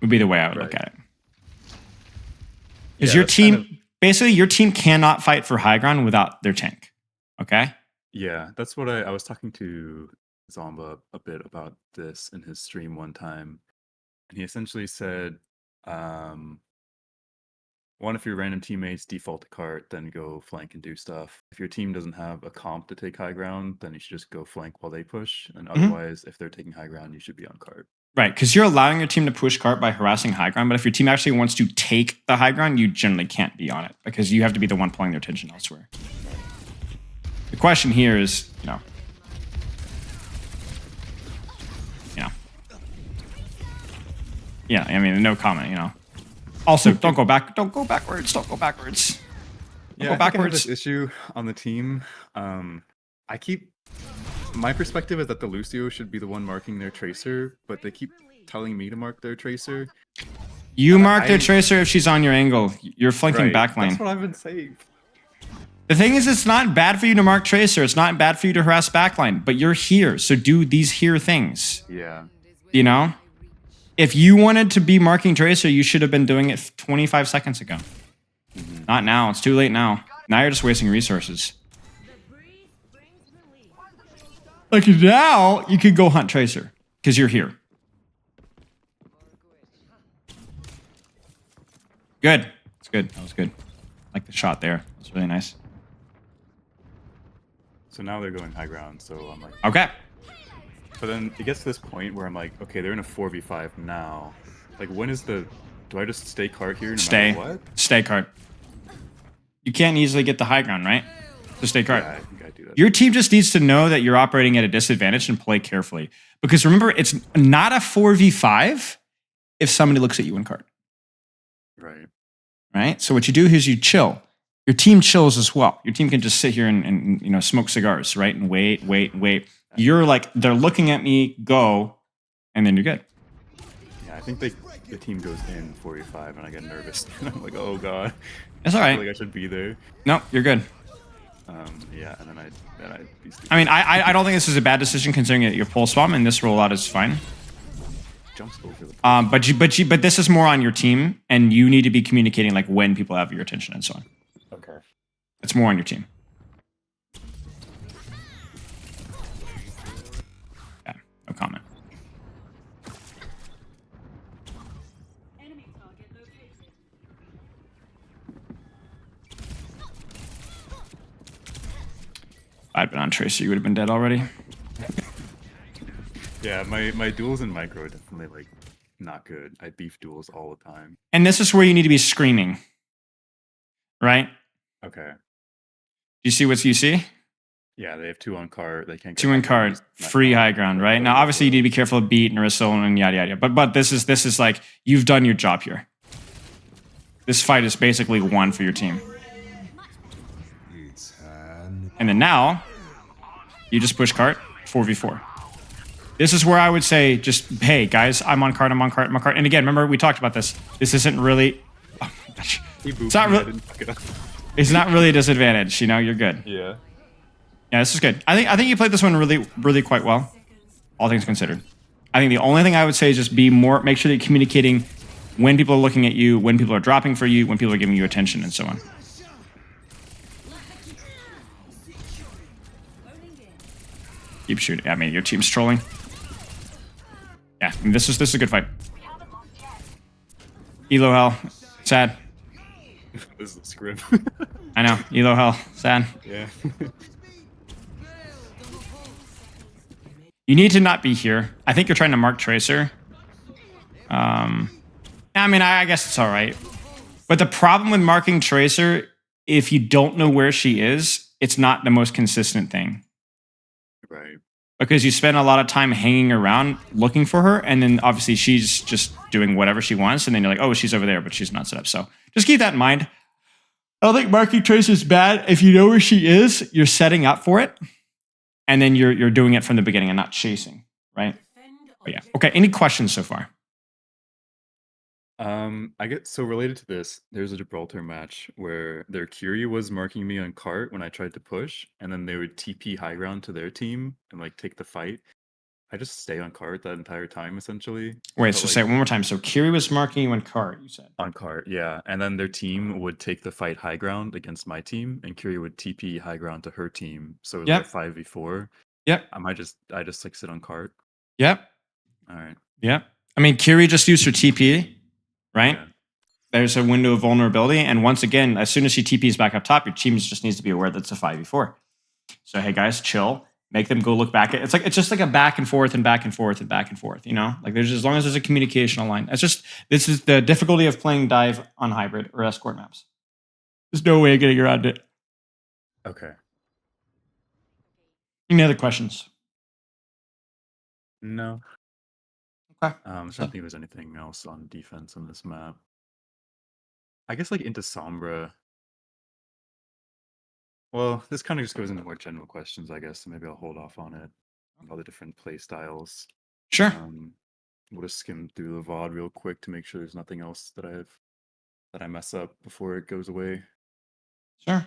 Would be the way I would look at it. Because your team, basically, your team cannot fight for high ground without their tank. Okay? Yeah, that's what I was talking to Zomba a bit about this in his stream one time. And he essentially said, one, if your random teammates default to cart, then go flank and do stuff. If your team doesn't have a comp to take high ground, then you should just go flank while they push. And otherwise, if they're taking high ground, you should be on cart. Right, because you're allowing your team to push cart by harassing high ground, but if your team actually wants to take the high ground, you generally can't be on it because you have to be the one pulling their attention elsewhere. The question here is, yeah, I mean, no comment, Also, don't go backwards. Don't go backwards. Yeah, go I think I have this issue on the team. My perspective is that the Lucio should be the one marking their tracer, but they keep telling me to mark their tracer. You mark their tracer if she's on your angle. You're flanking backline. That's what I've been saying. The thing is, it's not bad for you to mark tracer. It's not bad for you to harass backline, but you're here, so do these here things. Yeah. If you wanted to be marking tracer, you should have been doing it 25 seconds ago. Mm-hmm. Not now. It's too late now. Now you're just wasting resources. Like now, you could go hunt tracer because you're here. Good. It's good. That was good. Like the shot there. It's really nice. So now they're going high ground. So I'm like, okay. But then it gets to this point where I'm like, okay, they're in a 4v5 now. Like, when is the... Do I just stay cart here no matter what? Stay cart. You can't easily get the high ground, right? Just stay cart. Yeah, I think I do that. Your team just needs to know that you're operating at a disadvantage and play carefully. Because remember, it's not a 4v5 if somebody looks at you in cart. Right? So what you do is you chill. Your team chills as well. Your team can just sit here and smoke cigars, right? And wait. You're like, they're looking at me, go, and then you're good. Yeah, I think the team goes in 4v5 and I get nervous. I'm like, oh god. It's all right. I feel like I should be there. No, you're good. Yeah, and then I be stupid. I mean, I don't think this is a bad decision considering that your pulse bomb and this rollout is fine. Jumps over the But this is more on your team, and you need to be communicating like when people have your attention and so on. Okay. It's more on your team. Yeah, no comment. If I'd been on Tracer, you would have been dead already. Yeah, my duels in micro are definitely like not good. I beef duels all the time. And this is where you need to be screaming. Right? Okay. Do you see what you see? Yeah, they have 2 on cart. They can't get 2 in cart, free high ground, right? Now obviously you need to be careful of beat and wrestle and yada yada. But this is like you've done your job here. This fight is basically won for your team. And then now you just push cart 4v4. This is where I would say just, hey, guys, I'm on cart. And again, remember, we talked about this. This isn't really... Oh, my gosh. It's not really a disadvantage. You're good. Yeah. Yeah, this is good. I think you played this one really quite well, all things considered. I think the only thing I would say is just make sure that you're communicating when people are looking at you, when people are dropping for you, when people are giving you attention, and so on. Keep shooting. I mean, your team's trolling. Yeah, I mean, this is a good fight. Elo hell, sad. This is scrim. I know, Elo hell, sad. Yeah. You need to not be here. I think you're trying to mark Tracer. I mean, I guess it's all right. But the problem with marking Tracer, if you don't know where she is, it's not the most consistent thing. Right. Because you spend a lot of time hanging around looking for her, and then obviously she's just doing whatever she wants, and then you're like, oh, she's over there, but she's not set up. So just keep that in mind. I don't think marking tracer is bad. If you know where she is, you're setting up for it, and then you're doing it from the beginning and not chasing, right? Defend But yeah. objective Okay. Any questions so far? I get so related to this. There's a Gibraltar match where their Curie was marking me on cart when I tried to push, and then they would TP high ground to their team and like take the fight. I just stay on cart that entire time essentially. Wait, But so say like it one more time. So Kiri was marking you in cart, you said. on cart, yeah. And then their team would take the fight high ground against my team, and Curie would TP high ground to her team. So it was like a Yep. 5v4. Yep. I just like sit on cart. Yep. All right. Yep. I mean, Kiri just used her TP, right? Yeah. There's a window of vulnerability. And once again, as soon as she TPs back up top, your team just needs to be aware that it's a 5v4. So, hey guys, chill. Make them go look back. It's just like a back and forth and back and forth and back and forth, you know? Like there's as long as there's a communication line. This is the difficulty of playing dive on hybrid or escort maps. There's no way of getting around it. Okay. Any other questions? No. Okay. I'm trying to think if there's anything else on defense on this map. I guess like into Sombra. Well, this kind of just goes into more general questions, I guess. So maybe I'll hold off on it. All the different play styles. Sure. We'll just skim through the VOD real quick to make sure there's nothing else that I mess up before it goes away. Sure.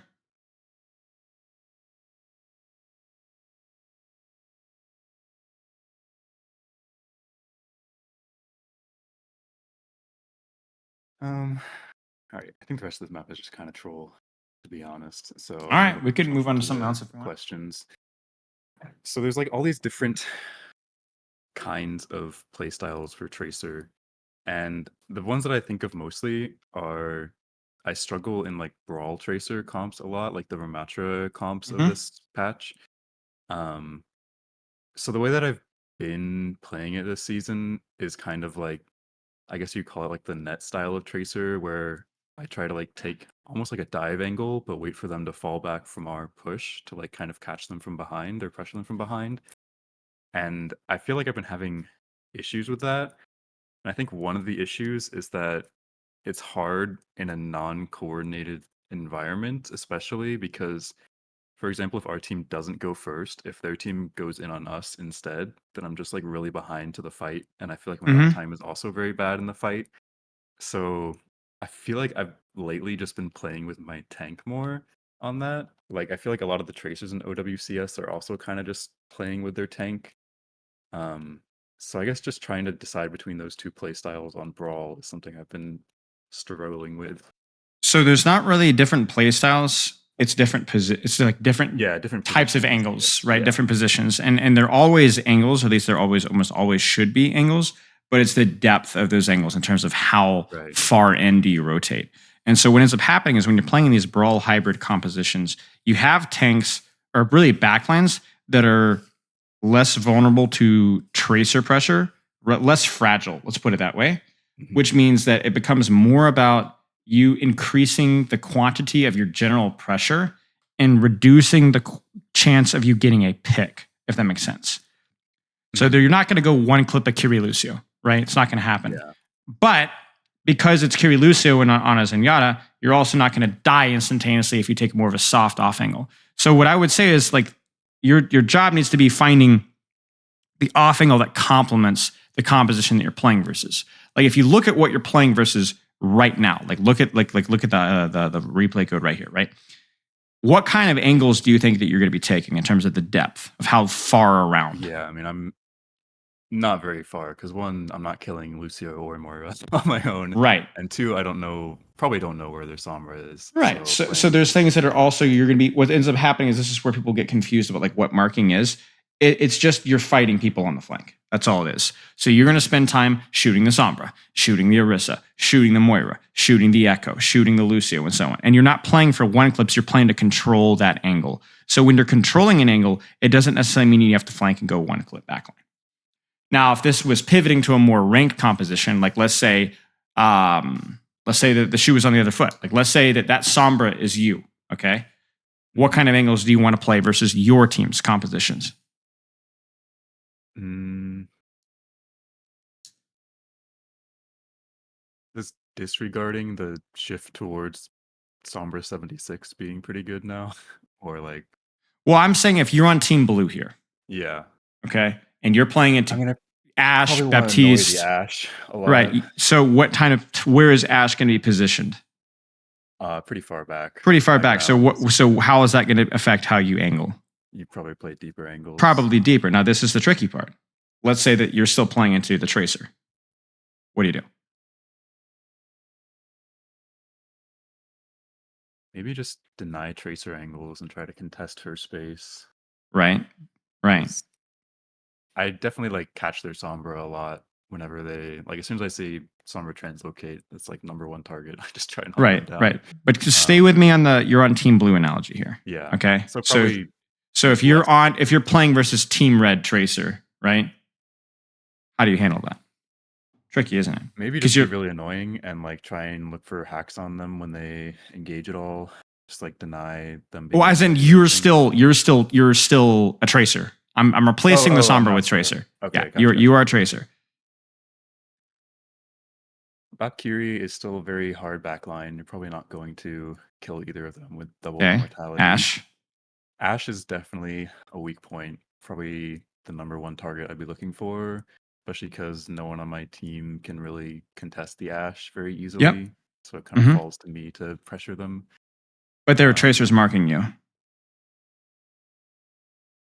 All right. I think the rest of this map is just kind of troll, to be honest. So All right, we can move on to something the else if we want. questions. So there's like all these different kinds of play styles for Tracer, and the ones that I think of mostly are I struggle in like Brawl Tracer comps a lot, like the Ramatra comps of Mhm. this patch. So the way that I've been playing it this season is kind of like I guess you call it like the net style of Tracer, where I try to like take almost like a dive angle, but wait for them to fall back from our push to like kind of catch them from behind or pressure them from behind. And I feel like I've been having issues with that. And I think one of the issues is that it's hard in a non-coordinated environment, especially because, for example, if our team doesn't go first, if their team goes in on us instead, then I'm just like really behind to the fight. And I feel like my Mhm. uptime is also very bad in the fight. So I feel like I've lately just been playing with my tank more on that. Like I feel like a lot of the tracers in OWCS are also kind of just playing with their tank. Um, so I guess just trying to decide between those two play styles on Brawl is something I've been struggling with. So there's not really different play styles. It's it's like different Different types of positions, I angles, guess. right? Yeah. Different positions. And they're always angles, or at least they're always almost always should be angles, but it's the depth of those angles in terms of how Right. far in do you rotate. And so what ends up happening is when you're playing in these brawl hybrid compositions, you have tanks or really backlines that are less vulnerable to tracer pressure, less fragile, let's put it that way, Mhm. which means that it becomes more about you increasing the quantity of your general pressure and reducing the chance of you getting a pick, if that makes sense. So Mhm. you're not going to go one clip of Kiri Lucio, right? It's not going to happen. Yeah. But because it's Kiri Lucio and on a Zenyatta, you're also not going to die instantaneously if you take more of a soft off angle. So what I would say is like your job needs to be finding the off angle that complements the composition that you're playing versus. Like if you look at what you're playing versus right now, like look at the replay code right here, right? What kind of angles do you think that you're going to be taking in terms of the depth of how far around? Yeah, I mean, I'm not very far because one, I'm not killing Lucio or Moira on my own, Right. and two, I probably don't know where their Sombra is. Right. So playing, there's things that are also you're going to be. What ends up happening is this is where people get confused about like what marking is. It's just you're fighting people on the flank. That's all it is. So you're going to spend time shooting the Sombra, shooting the Orisa, shooting the Moira, shooting the Echo, shooting the Lucio, and so on. And you're not playing for one clips. You're playing to control that angle. So when you're controlling an angle, it doesn't necessarily mean you have to flank and go one clip backline. Now, if this was pivoting to a more ranked composition, like let's say that the shoe is on the other foot. Like let's say that Sombra is you. Okay. What kind of angles do you want to play versus your team's compositions? This disregarding the shift towards Sombra 76 being pretty good now, or like Well, I'm saying if you're on Team Blue here, yeah. okay, and you're playing into I'm gonna Ash, probably want to annoy the Baptiste, Ash a lot. right? So where is Ash going to be positioned? Pretty far back. Pretty far High back. So ground. So how is that going to affect how you angle? You probably play deeper angles. Probably deeper. Now this is the tricky part. Let's say that you're still playing into the Tracer. What do you do? Maybe just deny Tracer angles and try to contest her space. Right. Right. I definitely like catch their Sombra a lot whenever they like. As soon as I see Sombra translocate, it's like number one target. I just try and hunt them down. Right. But just stay with me on you're on Team Blue analogy here. Yeah. Okay. So probably. So if you're playing versus Team Red Tracer, right? How do you handle that? Tricky, isn't it? Maybe just be really annoying and like try and look for hacks on them when they engage at all. Just like deny them. Well, as in you're still a Tracer. I'm replacing the Sombra with Tracer. Okay. Yeah, gotcha. you are a Tracer. Valkyrie is still a very hard backline. You're probably not going to kill either of them with double Okay. mortality. Ash is definitely a weak point. Probably the number one target I'd be looking for, especially because no one on my team can really contest the Ash very easily. Yep. So it kind of falls to me to pressure them. But there are Tracers marking you.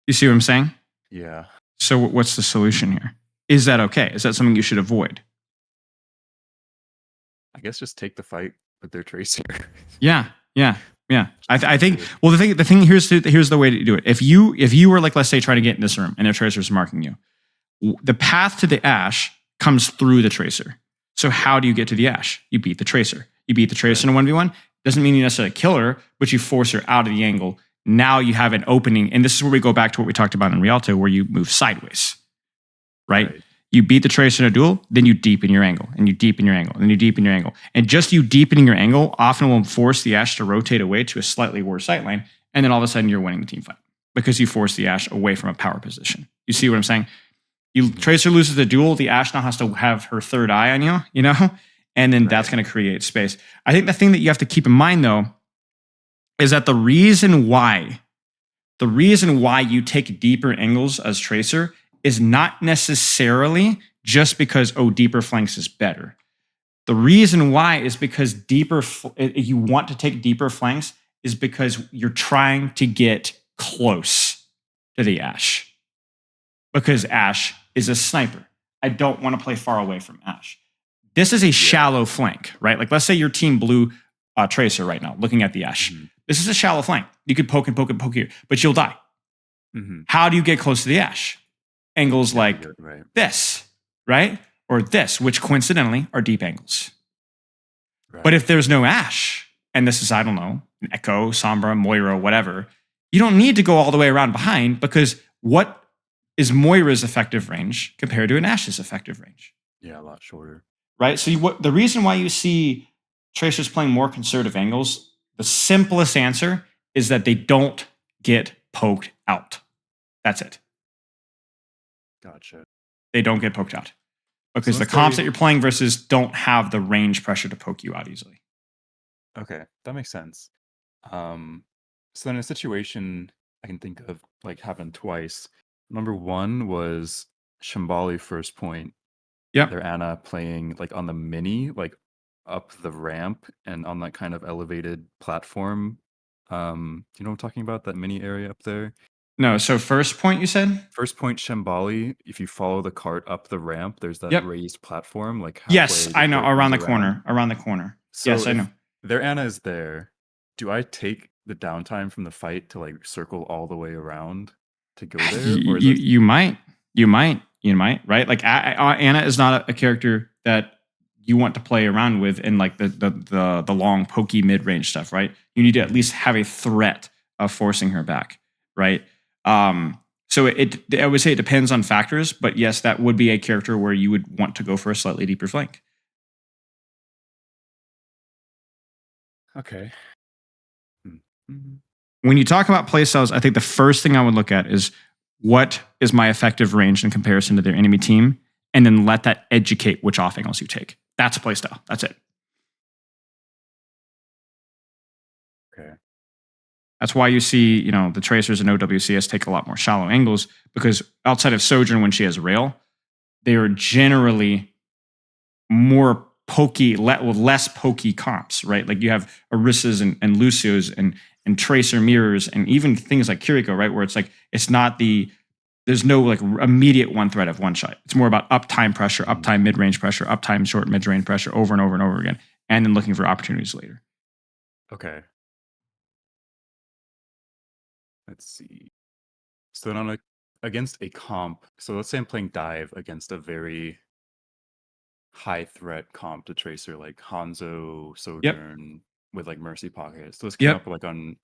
You see what I'm saying? Yeah. So what's the solution here? Is that okay? Is that something you should avoid? I guess just take the fight with their Tracer. Yeah. I think. Well, the thing here's the way to do it. If you were like, let's say, trying to get in this room and their Tracer's marking you, the path to the Ash comes through the Tracer. So how do you get to the Ash? You beat the Tracer. You beat the Tracer in a 1v1. Doesn't mean you necessarily kill her, but you force her out of the angle. Now you have an opening, and this is where we go back to what we talked about in Rialto, where you move sideways, right? You beat the Tracer in a duel, then you deepen your angle, and you deepen your angle, and you deepen your angle. And just you deepening your angle often will force the Ash to rotate away to a slightly worse sightline, and then all of a sudden you're winning the team fight because you force the Ash away from a power position. You see what I'm saying? Tracer loses the duel, the Ash now has to have her third eye on you, and then that's going to create space. I think the thing that you have to keep in mind, though, is that the reason why you take deeper angles as Tracer is not necessarily just because, deeper flanks is better. The reason why is because you want to take deeper flanks is because you're trying to get close to the Ash. Because Ash is a sniper. I don't want to play far away from Ash. This is a shallow flank, right? Like let's say you're Team Blue Tracer right now, looking at the Ash. Mm-hmm. This is a shallow flank. You could poke and poke and poke here, but you'll die. Mm-hmm. How do you get close to the Ash? Angles like this, right? Or this, which coincidentally are deep angles. Right. But if there's no Ash, and this is, I don't know, an Echo, Sombra, Moira, whatever, you don't need to go all the way around behind because what is Moira's effective range compared to an Ash's effective range? Yeah, a lot shorter. Right? So the reason why you see Tracers playing more conservative angles, the simplest answer is that they don't get poked out. That's it. Gotcha. They don't get poked out. Because the comps that you're playing versus don't have the range pressure to poke you out easily. Okay, that makes sense. So in a situation I can think of like happened twice. Number one was Shambali first point. Yeah. Their Ana playing like on the mini, like up the ramp and on that kind of elevated platform. Do you know what I'm talking about? That mini area up there? No, so first point you said? First point Shambali, if you follow the cart up the ramp, there's that raised platform. Like yes, I know, around the corner. Around the corner. So yes, I know. Their Ana is there. Do I take the downtime from the fight to like circle all the way around to go there? Or you might, right? Like Ana is not a character that you want to play around with in like the long pokey mid-range stuff, right? You need to at least have a threat of forcing her back, right? So I would say it depends on factors, but yes, that would be a character where you would want to go for a slightly deeper flank. Okay. Mm-hmm. When you talk about playstyles, I think the first thing I would look at is what is my effective range in comparison to their enemy team, and then let that educate which off angles you take. That's a playstyle. That's it. Okay. That's why you see, the tracers in OWCS take a lot more shallow angles, because outside of Sojourn, when she has rail, they are generally more pokey, with less pokey comps, right? Like you have Orissas and Lucios and tracer mirrors and even things like Kiriko, right? Where it's like, there's no like immediate one threat of one shot. It's more about uptime pressure, uptime mid-range pressure, uptime short mid-range pressure over and over and over again, and then looking for opportunities later. Okay. Let's see. So then against a comp, so let's say I'm playing dive against a very high threat comp to tracer like Hanzo, Yep. Sojourn with like Mercy Pocket. So this came Yep. up like on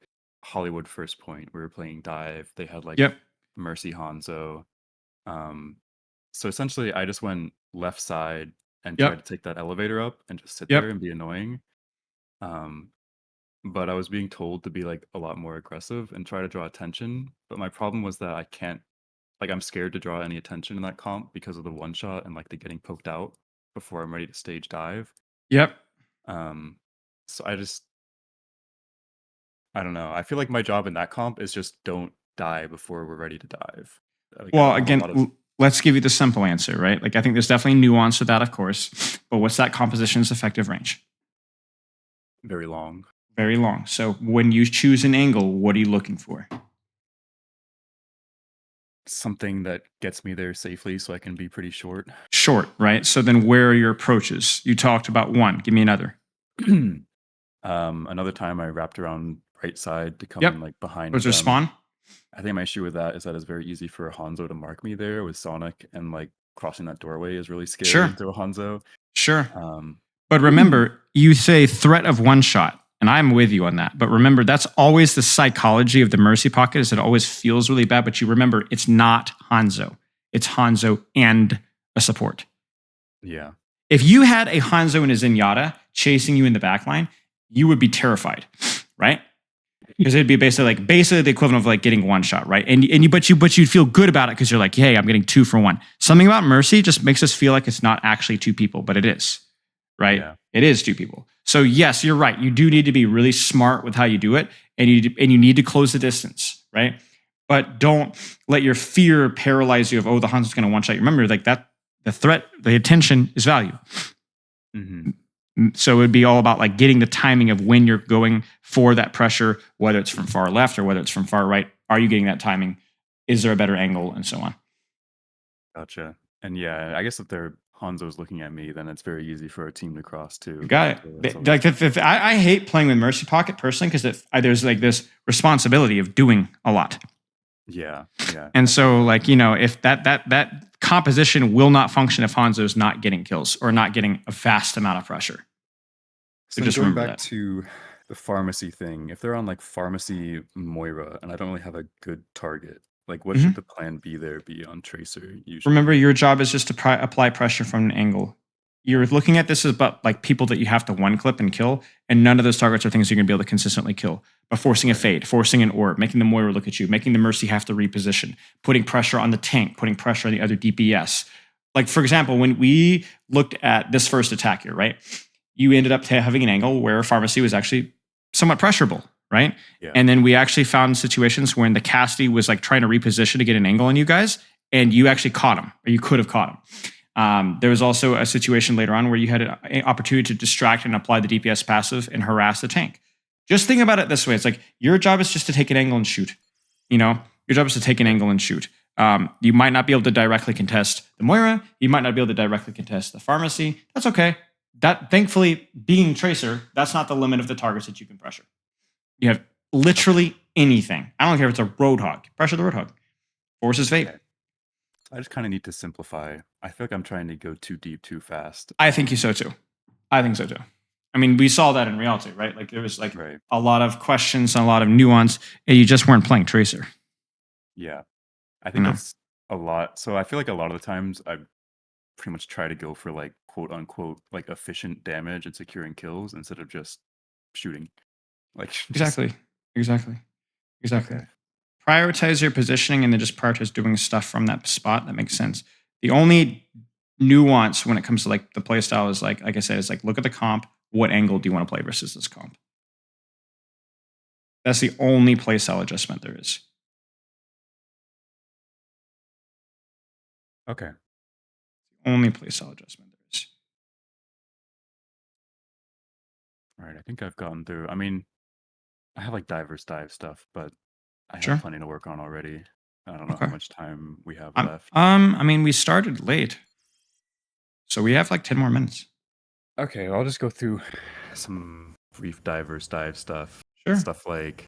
Hollywood First Point. We were playing dive. They had like Yep. Mercy Hanzo. So essentially I just went left side and tried Yep. to take that elevator up and just sit Yep. there and be annoying. But I was being told to be like a lot more aggressive and try to draw attention. But my problem was that I can't, like, I'm scared to draw any attention in that comp because of the one shot and like the getting poked out before I'm ready to stage dive. Yep. So I don't know. I feel like my job in that comp is just don't die before we're ready to dive. Like, I Well, don't have a lot of again, let's give you the simple answer, right? Like I think there's definitely nuance to that, of course. But what's that composition's effective range? very long. Very long. So when you choose an angle, what are you looking for? Something that gets me there safely so I can be pretty short. Short, right? So then where are your approaches? You talked about one. Give me another. Another time I wrapped around right side to come Yep. in like behind Was there them. spawn? I think my issue with that is that it's very easy for a Hanzo to mark me there with Sonic, and like crossing that doorway is really scary Sure. to a Hanzo. Sure. But remember, you say threat of one shot, and I'm with you on that. But remember, that's always the psychology of the Mercy Pocket, is it always feels really bad, but you remember it's not Hanzo. It's Hanzo and a support. Yeah. If you had a Hanzo and a Zenyatta chasing you in the backline, you would be terrified, right? Because it'd be basically the equivalent of like getting one shot, right? But you'd feel good about it because you're like, hey, I'm getting 2 for 1. Something about Mercy just makes us feel like it's not actually 2 people, but it is, right? Yeah. It is 2 people. So yes, you're right. You do need to be really smart with how you do it, and you need to close the distance, right? But don't let your fear paralyze you of, oh, the Hanzo's going to one shot. Remember, like that, the threat, the attention is value. Mm-hmm. So it would be all about like getting the timing of when you're going for that pressure, whether it's from far left or whether it's from far right. Are you getting that timing? Is there a better angle, and so on? Gotcha. And yeah, I guess if they're Hanzo's looking at me, then it's very easy for a team to cross too. You got So it. that's always- I hate playing with Mercy Pocket personally because there's like this responsibility of doing a lot. Yeah. Yeah. And so, like, if that composition will not function if Hanzo's not getting kills or not getting a vast amount of pressure. So just going remember back that. to the pharmacy thing, if they're on like pharmacy Moira and I don't really have a good target, like what should the plan B there be on Tracer usually? Remember, your job is just to apply pressure from an angle. You're looking at this as about like people that you have to one clip and kill, and none of those targets are things you're going to be able to consistently kill. But forcing a fade, forcing an orb, making the Moira look at you, making the Mercy have to reposition, putting pressure on the tank, putting pressure on the other DPS. Like, for example, when we looked at this first attack here, right? You ended up having an angle where Pharmacy was actually somewhat pressurable, right? Yeah. And then we actually found situations when the Cassidy was like trying to reposition to get an angle on you guys, and you actually caught him, or you could have caught him. There was also a situation later on where you had an opportunity to distract and apply the DPS passive and harass the tank. Just think about it this way. It's like your job is just to take an angle and shoot. Your job is to take an angle and shoot. You might not be able to directly contest the Moira. You might not be able to directly contest the Pharmacy. That's okay. That, thankfully, being Tracer, that's not the limit of the targets that you can pressure. You have literally anything. I don't care if it's a Roadhog. Pressure the Roadhog. Forces Fate. Okay. I just kind of need to simplify. I feel like I'm trying to go too deep too fast. I think so too. I think so too. I mean, we saw that in Rialto, right? Like there was like Right. a lot of questions and a lot of nuance, and you just weren't playing Tracer. Yeah. I think No. that's a lot. So I feel like a lot of the times I pretty much try to go for like quote unquote like efficient damage and securing kills instead of just shooting. Like just- Exactly. Okay. Prioritize your positioning and then just prioritize doing stuff from that spot. That makes sense. The only nuance when it comes to like the play style is like I said, is like look at the comp. What angle do you want to play versus this comp? That's the only playstyle adjustment there is. Okay. Only playstyle adjustment there is. All right. I think I've gotten through. I mean, I have like diverse dive stuff, but I have Sure. plenty to work on already. I don't know Okay. how much time we have Um, left. I mean, we started late, so we have like 10 more minutes. Okay, I'll just go through some brief diverse dive stuff. Sure. Stuff like,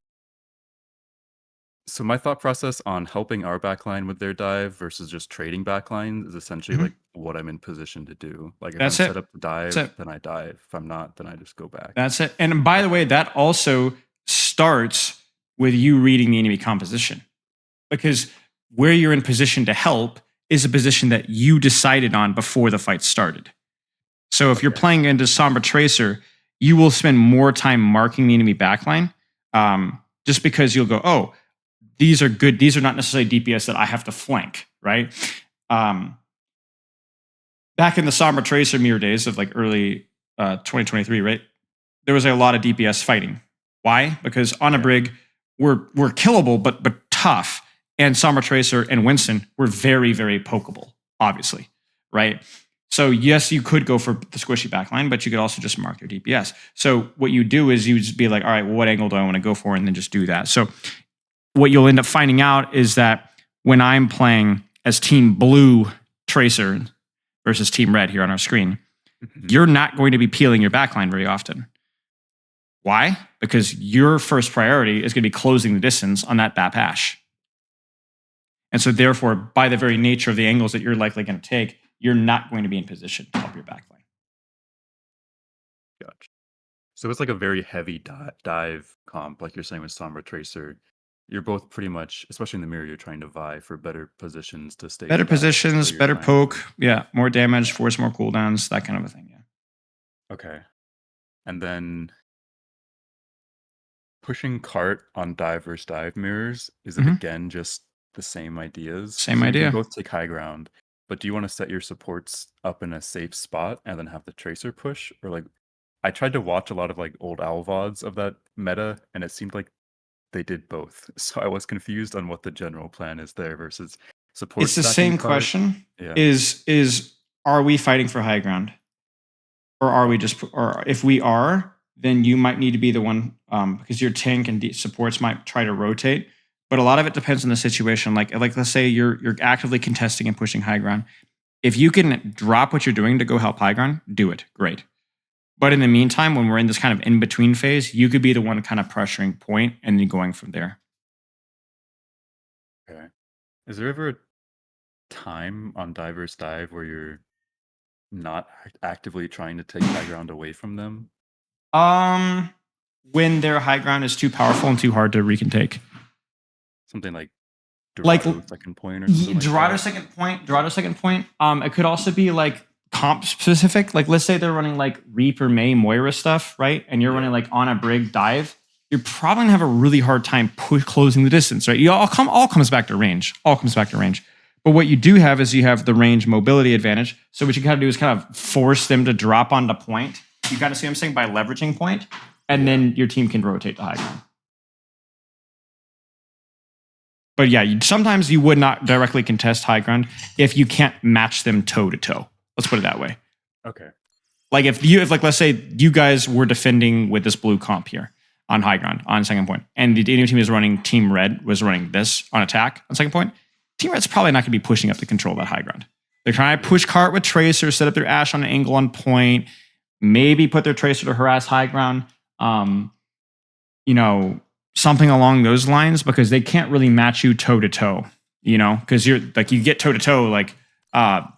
so my thought process on helping our backline with their dive versus just trading backlines is essentially Mhm. like what I'm in position to do. Like if That's I'm it. set up to dive, That's it. then I dive. If I'm not, then I just go back. That's it. And by the way, that also starts with you reading the enemy composition, because where you're in position to help is a position that you decided on before the fight started. So if you're Okay. playing into Sombra Tracer, you will spend more time marking the enemy backline, just because you'll go, oh, these are good. These are not necessarily DPS that I have to flank, right? Back in the Sombra Tracer mirror days of like early 2023, right? There was a lot of DPS fighting. Why? Because on a Yeah. brig, we're killable, but tough. And Sombra Tracer and Winston were very, very pokeable, obviously, right? So yes, you could go for the squishy backline, but you could also just mark their DPS. So what you do is you just be like, all right, well, what angle do I want to go for? And then just do that. So what you'll end up finding out is that when I'm playing as Team Blue Tracer versus Team Red here on our screen, Mhm. you're not going to be peeling your backline very often. Why? Because your first priority is going to be closing the distance on that BAP hash. And so therefore, by the very nature of the angles that you're likely going to take, you're not going to be in position to help your backline. Gotcha. So it's like a very heavy dive comp, like you're saying with Sombra Tracer. You're both pretty much, especially in the mirror, you're trying to vie for better positions to stay Better in dive. So positions, you're better trying. poke, yeah, more damage, force more cooldowns, that kind of a thing, yeah. Okay. And then pushing cart on dive versus dive mirrors, is it Mhm. again just the same ideas? Same So you idea. can both take high ground, but do you want to set your supports up in a safe spot and then have the tracer push? Or like, I tried to watch a lot of like old owl VODs of that meta, and it seemed like they did both. So I was confused on what the general plan is there versus support It's the stacking same cart. question. Yeah. Is are we fighting for high ground? Or are we just, or if we are, then you might need to be the one, because your tank and supports might try to rotate. But a lot of it depends on the situation. Like let's say you're actively contesting and pushing high ground. If you can drop what you're doing to go help high ground, do it. Great. But in the meantime, when we're in this kind of in between phase, you could be the one kind of pressuring point and then going from there. Okay. Is there ever a time on Diverse Dive where you're not actively trying to take high ground away from them? When their high ground is too powerful and too hard to retake. Something like Like Dorado second point or something like Dorado that? second point. Dorado second point. It could also be like comp specific. Like let's say they're running like Reaper, May, Moira stuff, right? And you're running like on a brig dive. You're probably gonna have a really hard time closing the distance, right? All comes back to range. All comes back to range. But what you do have is you have the range mobility advantage. So what you kind of do is kind of force them to drop onto point. You kind of see what I'm saying by leveraging point, and then your team can rotate to high ground. But yeah, sometimes you would not directly contest high ground if you can't match them toe to toe. Let's put it that way. Okay. Like if like let's say you guys were defending with this blue comp here on high ground on second point, and the enemy team is running Team Red was running this on attack on second point. Team Red's probably not going to be pushing up to control that high ground. They're trying to push cart with Tracer, set up their Ash on an angle on point, maybe put their Tracer to harass high ground. Something along those lines, because they can't really match you toe to toe, because you're like, you get toe to toe, like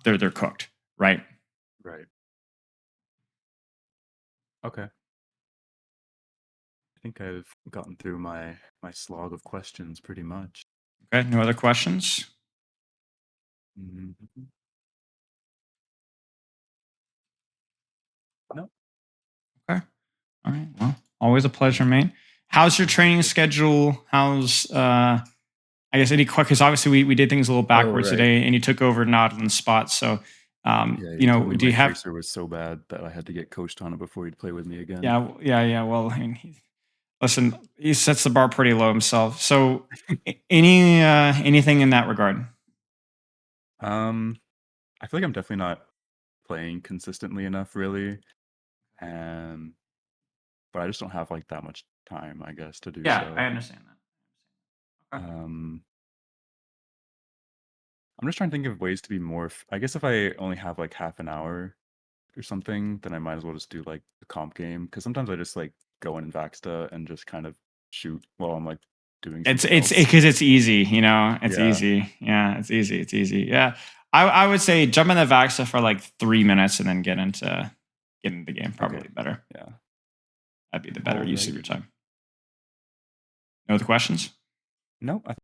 they're cooked, right? Right. Okay. I think I've gotten through my slog of questions pretty much. Okay, no other questions? Mhm. No. Okay. All right. Well, always a pleasure, mate. How's your training schedule? How's I guess any because obviously we did things a little backwards right. today, and you took over Nodlin's spot. So Yeah, you told me do my you have? tracer was so bad that I had to get coached on it before he'd play with me again. Yeah. Well, I mean, Listen, he sets the bar pretty low himself. So, anything in that regard? I feel like I'm definitely not playing consistently enough, really, and but I just don't have like that much time, I guess, to do Yeah, so. I understand that. Okay. I'm just trying to think of ways to be more. I guess if I only have like half an hour or something, then I might as well just do like a comp game. Because sometimes I just like go in Vaxta and just kind of shoot while I'm like doing something It's else. because it's easy, you know. It's Yeah. easy. Yeah, it's easy. It's easy. Yeah, I would say jump in the Vaxa for like 3 minutes and then get into the game. Probably Okay. better. Yeah. That'd be the better use of Alrighty. your time. No other questions? No,